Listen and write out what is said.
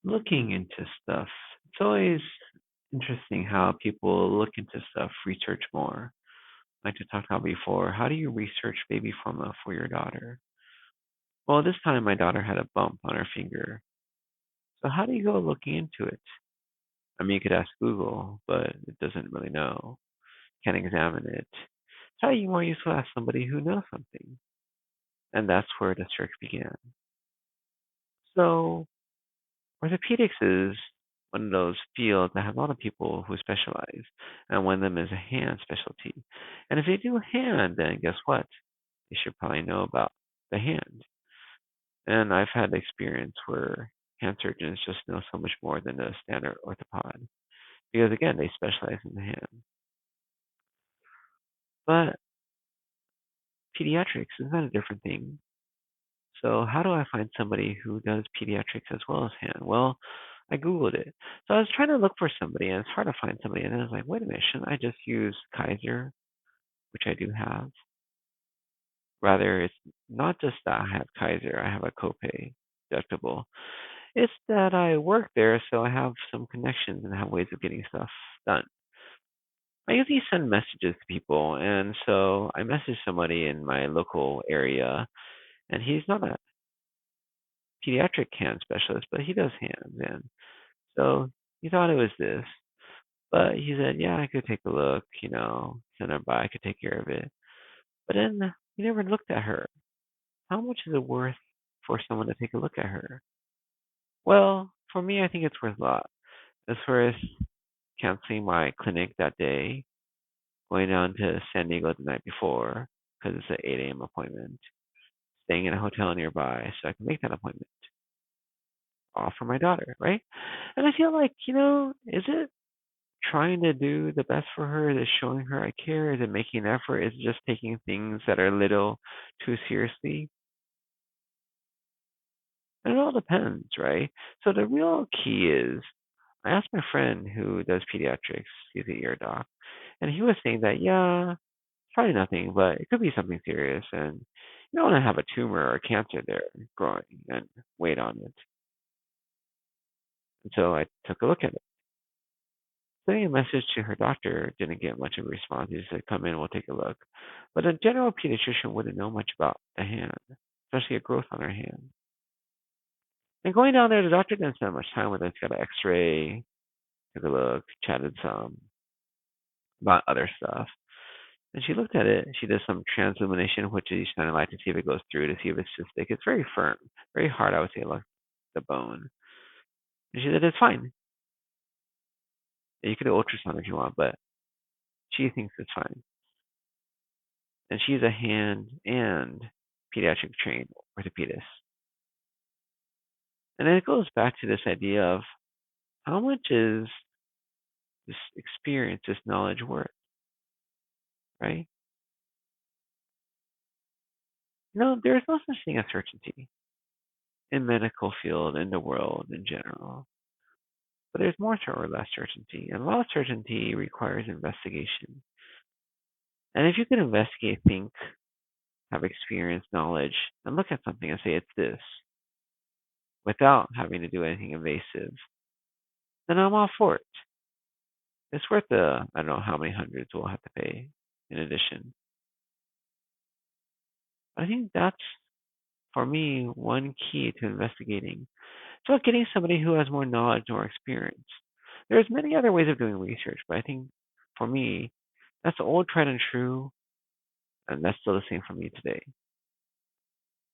Looking into stuff. It's always interesting how people look into stuff, research more. Like to talk about before, how do you research baby formula for your daughter? Well, this time my daughter had a bump on her finger. So how do you go looking into it? I mean, you could ask Google, but it doesn't really know. Can't examine it. So you more useful to ask somebody who knows something. And that's where the search began. So orthopedics is one of those fields that have a lot of people who specialize, and one of them is a hand specialty. And if they do hand, then guess what? They should probably know about the hand. And I've had experience where hand surgeons just know so much more than a standard orthopod because again, they specialize in the hand. But pediatrics is not a different thing. So how do I find somebody who does pediatrics as well as hand? Well, I Googled it. So I was trying to look for somebody, and it's hard to find somebody. And then I was like, wait a minute, shouldn't I just use Kaiser, which I do have? Rather, it's not just that I have Kaiser, I have a copay deductible. It's that I work there, so I have some connections and have ways of getting stuff done. I usually send messages to people, and so I messaged somebody in my local area, and he's not a pediatric hand specialist, but he does hands, and so he thought it was this. But he said, yeah, I could take a look, send her by, I could take care of it. But then he never looked at her. How much is it worth for someone to take a look at her? Well, for me, I think it's worth a lot. As far as canceling my clinic that day, going down to San Diego the night before, because it's an 8 a.m. appointment, staying in a hotel nearby so I can make that appointment, all for my daughter, right? And I feel like, is it trying to do the best for her? Is it showing her I care? Is it making an effort? Is it just taking things that are a little too seriously? And it all depends, right? So the real key is I asked my friend who does pediatrics, he's an ear doc, and he was saying that, yeah, it's probably nothing, but it could be something serious. And you don't want to have a tumor or cancer there growing and wait on it. And so I took a look at it. Sending a message to her doctor didn't get much of a response. He said, come in, we'll take a look. But a general pediatrician wouldn't know much about the hand, especially a growth on her hand. And going down there, the doctor didn't spend much time with us. Got an x-ray, took a look, chatted some about other stuff. And she looked at it. She does some transillumination, which is kind of like to see if it goes through, to see if it's cystic. It's very firm, very hard, I would say, like the bone. And she said, it's fine. You could do ultrasound if you want, but she thinks it's fine. And she's a hand and pediatric trained orthopedist. And then it goes back to this idea of how much is this experience, this knowledge worth, right? No, there is no such thing as certainty in medical field, in the world in general. But there's more or less certainty. And a lot of certainty requires investigation. And if you can investigate, think, have experience, knowledge, and look at something and say it's this without having to do anything invasive, then I'm all for it. It's worth the, I don't know how many hundreds we'll have to pay in addition. I think that's, for me, one key to investigating. It's about getting somebody who has more knowledge, more experience. There's many other ways of doing research, but I think for me, that's old, tried and true, and that's still the same for me today.